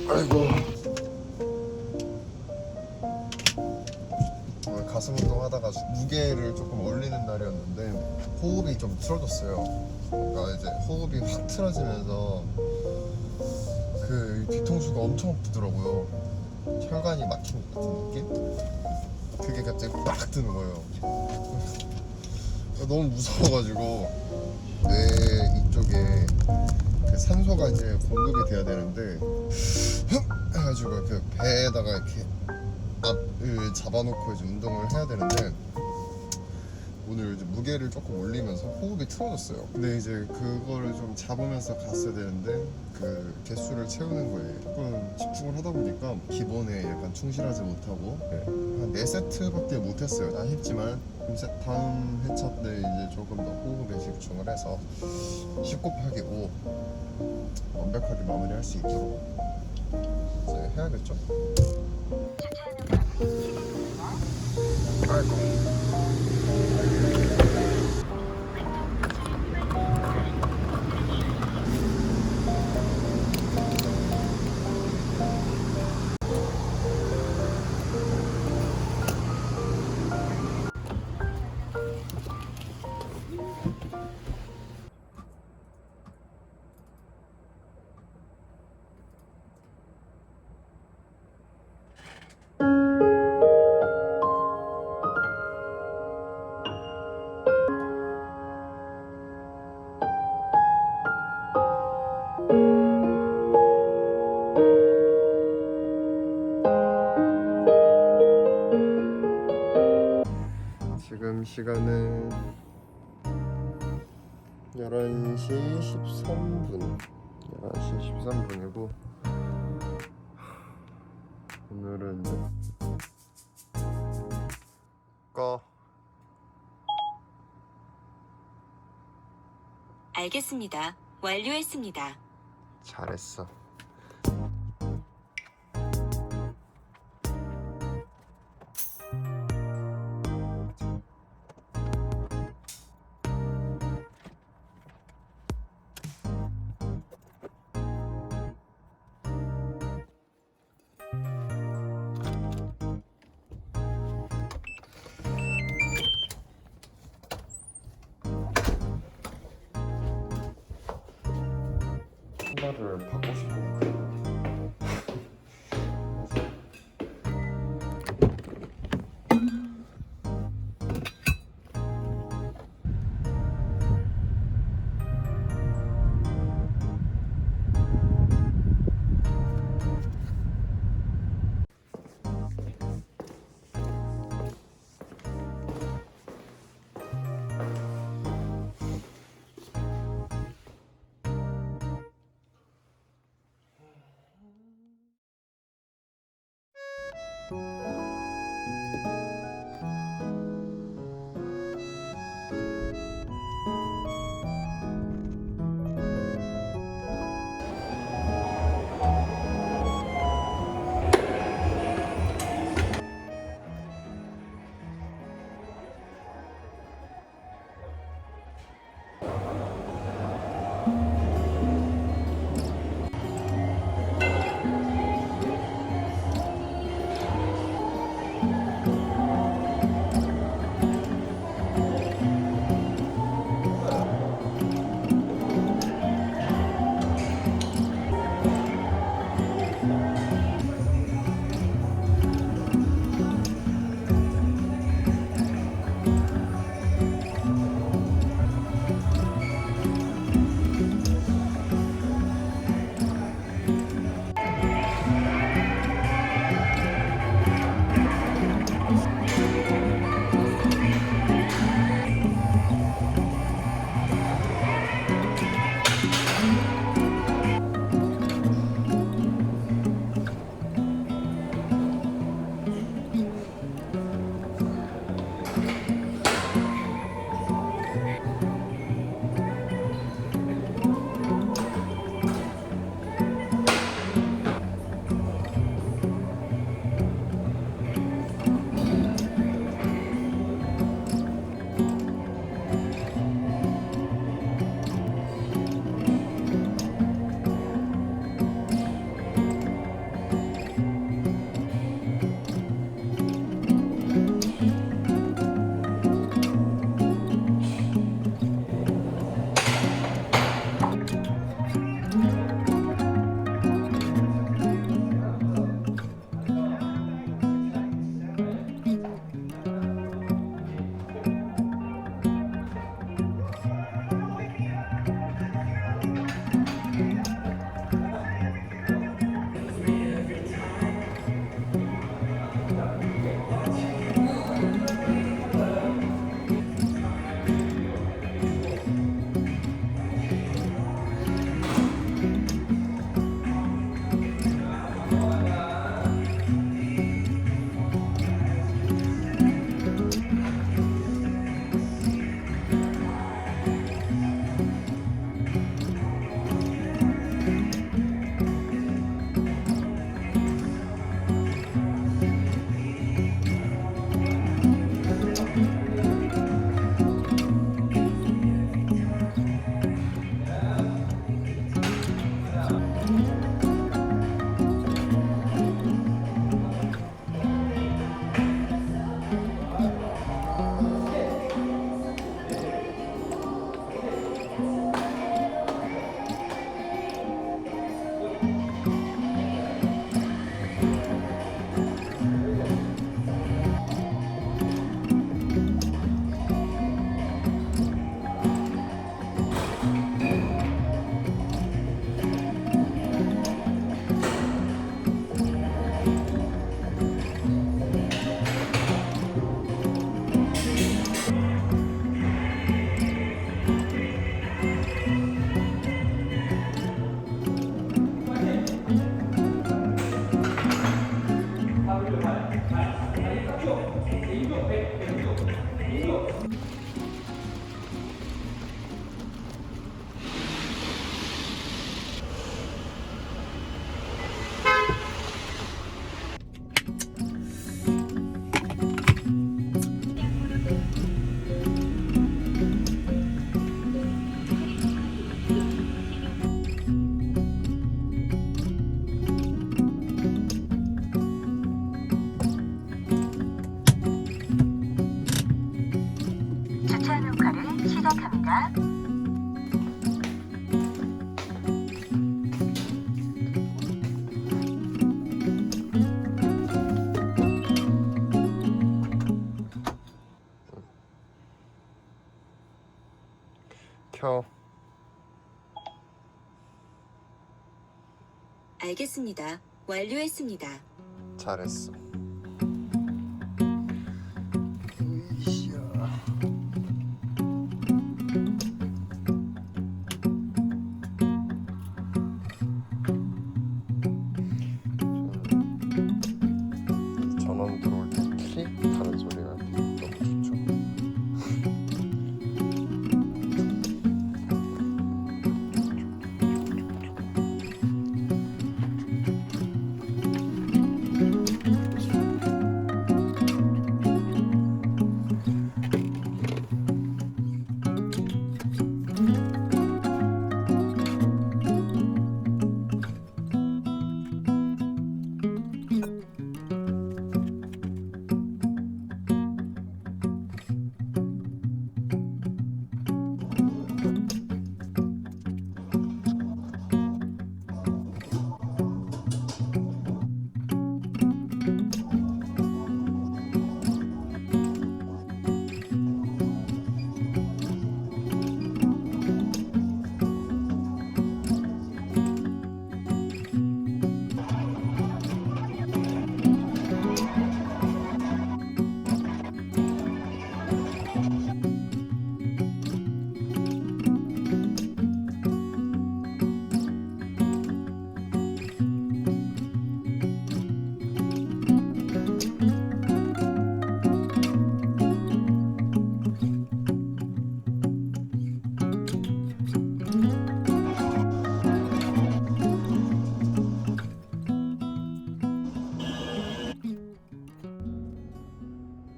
아이고. 오늘 가슴 운동 하다가 무게를 조금 올리는 날이었는데 호흡이 좀 틀어졌어요. 그러니까 이제 호흡이 확 틀어지면서 그 뒤통수가 엄청 아프더라고요. 혈관이 막힌 것 같은 느낌? 그게 갑자기 빡 드는 거예요. 너무 무서워가지고 뇌 이쪽에 그 산소가 이제 공급이 돼야 되는데 해가지고 그 배에다가 이렇게 앞을 잡아놓고 이제 운동을 해야 되는데 오늘 이제 무게를 조금 올리면서 호흡이 틀어졌어요. 근데 이제 그거를 좀 잡으면서 갔어야 되는데 그 개수를 채우는 거에 조금 집중을 하다 보니까 기본에 약간 충실하지 못하고 한 4세트밖에 못했어요. 아쉽지만 다음 회차 때 이제 조금 더 호흡에 집중을 해서 10 곱하기 5 완벽하게 마무리할 수 있도록 이제 해야겠죠? 아이고. 지금 시간은 11시 13분 11시 13분이고 오늘은 꺼. 알겠습니다. 완료했습니다. 잘했어. 신발을 바꾸고 싶어. 켜. 알겠습니다. 완료했습니다. 잘했어. 전원 들어올 때 킥 하는 소리가 너무 좋죠.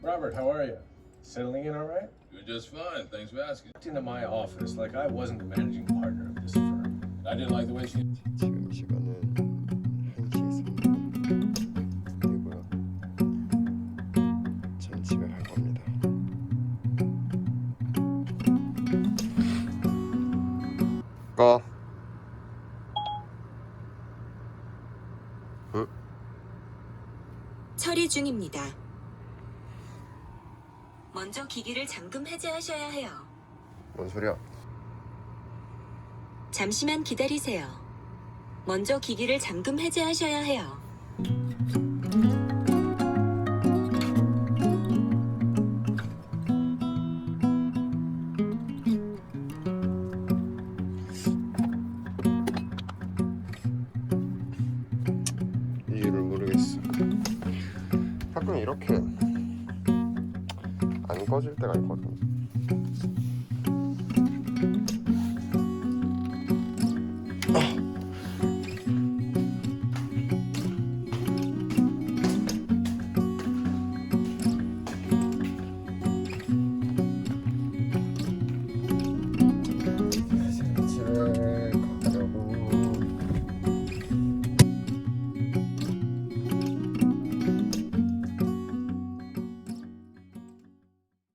Robert, how are you? Settling in all right? You're just fine. Thanks for asking. Walked into my office like I wasn't the managing partner of this firm. I didn't like the way she. 지금 시간은 1시 3분이고요. 전 집에 갈 겁니다. 꺼. 응? 처리 중입니다. 먼저 기기를 잠금 해제하셔야 해요. 뭔 소리야? 잠시만 기다리세요. 먼저 기기를 잠금 해제하셔야 해요. 이유를 모르겠어. 가끔 이렇게 안 꺼질 때가 있거든.